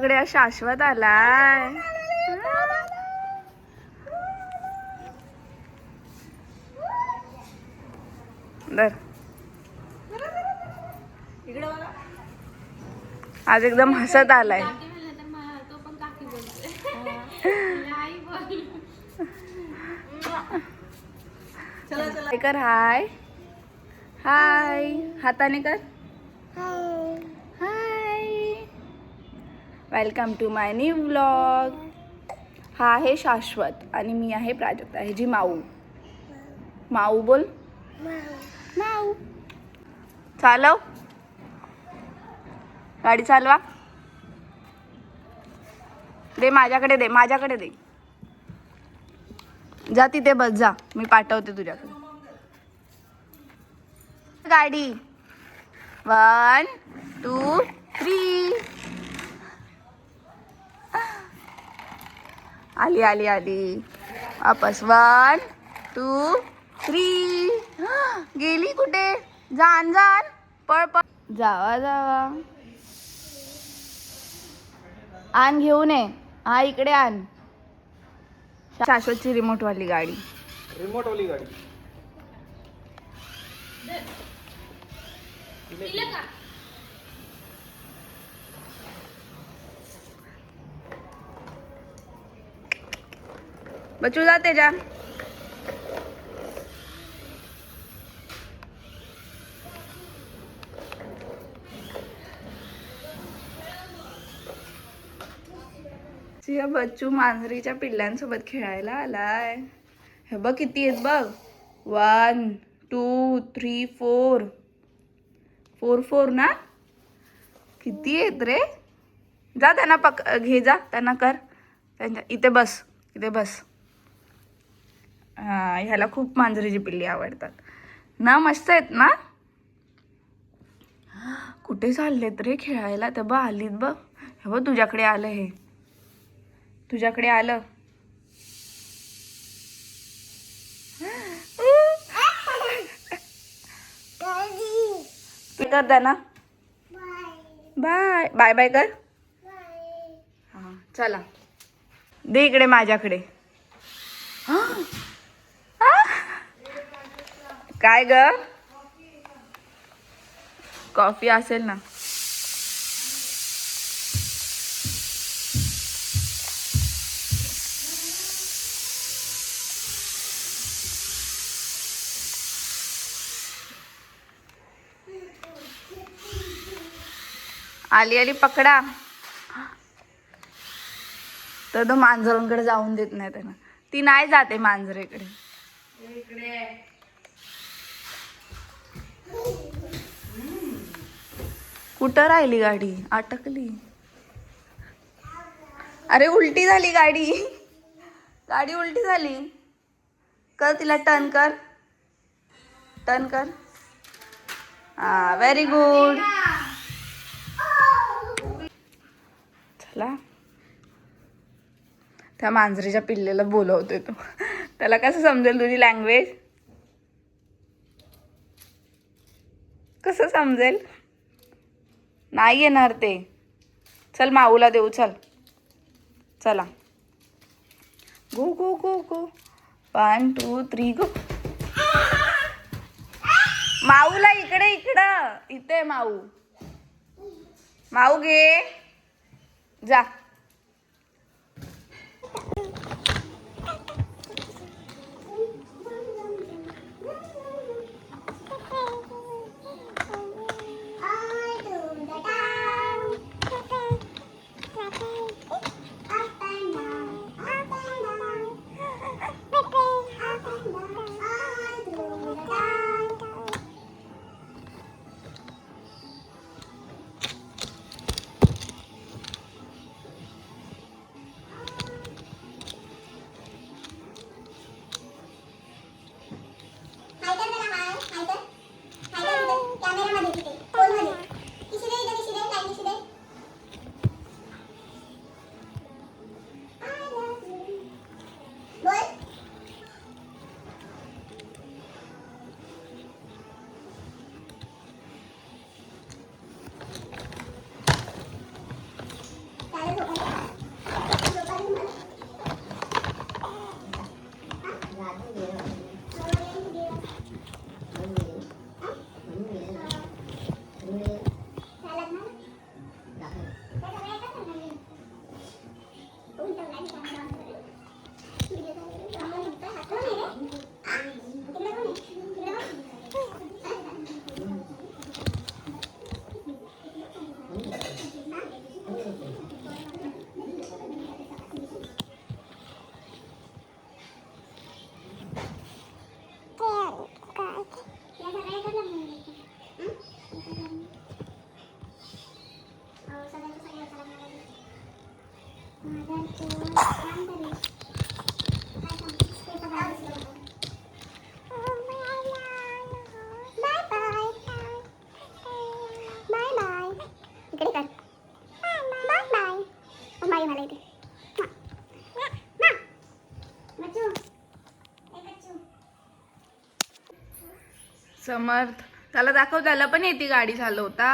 इकडे शाश्वत आलाय. आज एकदम हसत आलाय. कर हाय हाय हाताने कर hi. Welcome to my new vlog. हा आहे शाश्वत आणि मी आहे प्राजक्ता. ह्याची माऊ. माऊ बोल. माऊ. चालव गाडी चालवा. दे माझ्याकडे दे. माझ्याकडे दे. जा तिथे बस जा. मी पाठवते तुझ्याकडे गाडी. 1 2 3. आली आली आली वापस. 1 2 3. गेली कुठे? जान जान पळ पळ. जावा जावा. आण घेऊन ये. हा इकडे आण. शाश्वतची रिमोट वाली गाडी. रिमोट वाली गाडी. बच्चू जाते जा. बच्चू मांजरीच्या पिल्लांसोबत खेळायला आलाय. हे बघ किती आहेत बघ. 1 2 3 4. 4 ना. किती आहेत रे. जा त्यांना घे जा. त्यांना कर. त्यांच्या इथे बस. इथे बस. हा ह्याला खूप मांजरीची पिल्ली आवडतात ना. मस्त आहेत ना. कुठे चाललेत रे खेळायला. तर बघ आलीत बघ. हे बघ तुझ्याकडे आलं. हे तुझ्याकडे आलं. तू कर ना. बाय बाय बाय कर. हा चला दे इकडे माझ्याकडे. काय ग. कॉफी असेल ना. आली आली पकडा. तर तो मांजरांकडे जाऊन देत नाही त्यांना. ती नाही जाते मांजरेकडे. कुठं राहिली गाडी. अटकली. अरे उलटी झाली गाडी. गाडी उलटी झाली. कर तिला टर्न कर. टर्न कर. हा व्हेरी गुड. चला त्या मांजरीच्या पिल्लेला बोलवतोय तो. त्याला कसं समजेल तुझी लँग्वेज. कसं समजेल. नाही येणार ते. चल माऊला देऊ. चल चला. गो गो गो गो. 1 2 3 गो. माऊला इकडे. इकडं इथे माऊ. माऊ घे जा. समर्थ त्याला दाखव, त्याला पण येते गाडी चालवता.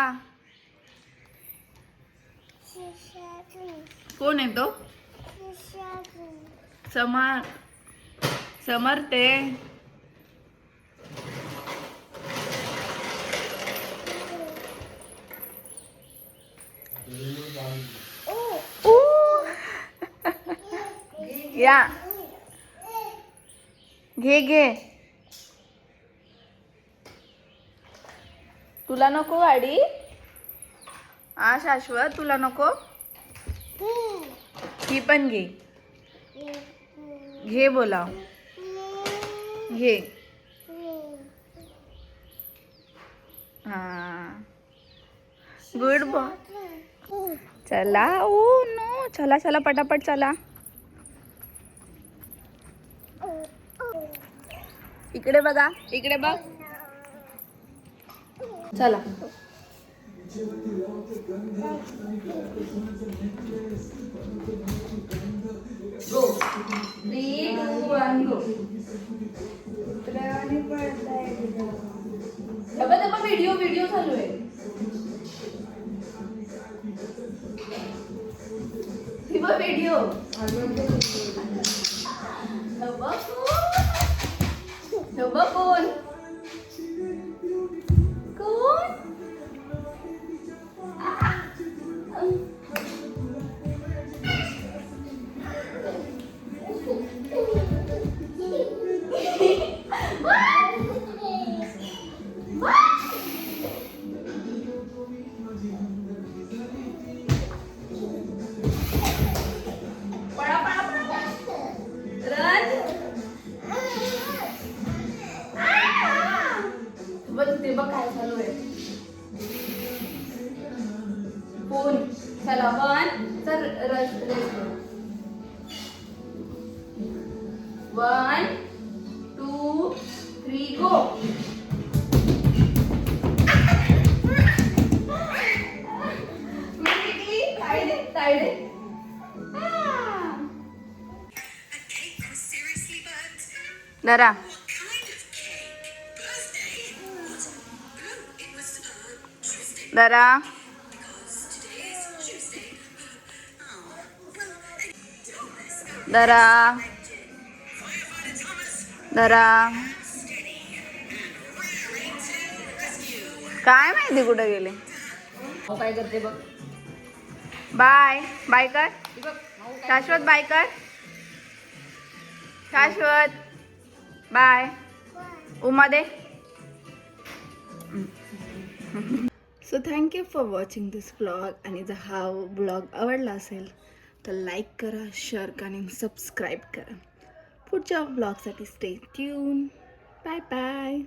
कोण आहे तो? समर्थ आहे. या घे घे. तुला नको गाडी? हा शाश्वत, तुला नको? ही पण घे. घे बोलाव. घे. हा गुड बॉय. चला. ओ नो, चला चला पटापट चला. इकडे बघा, इकडे बघ. चला. 3, 2, 1 गो. व्हिडिओ चालू आहे. व्हिडिओ कोण कोण? ते बघ काय चालू आहे. फोन. चला 1 तर 1 2 3 गो. दरा दरा दरा दरा. काय माहिती कुठे गेले. काय करते बघ. बाय बाय कर शाश्वत. बाय कर शाश्वत. बाय. उमा दे. So thank you for watching this blog. आणि जर हा ब्लॉग आवडला असेल तर लाईक करा, शेअर करा आणि सबस्क्राईब करा. पुढच्या ब्लॉगसाठी स्टे ट्यून. Bye bye.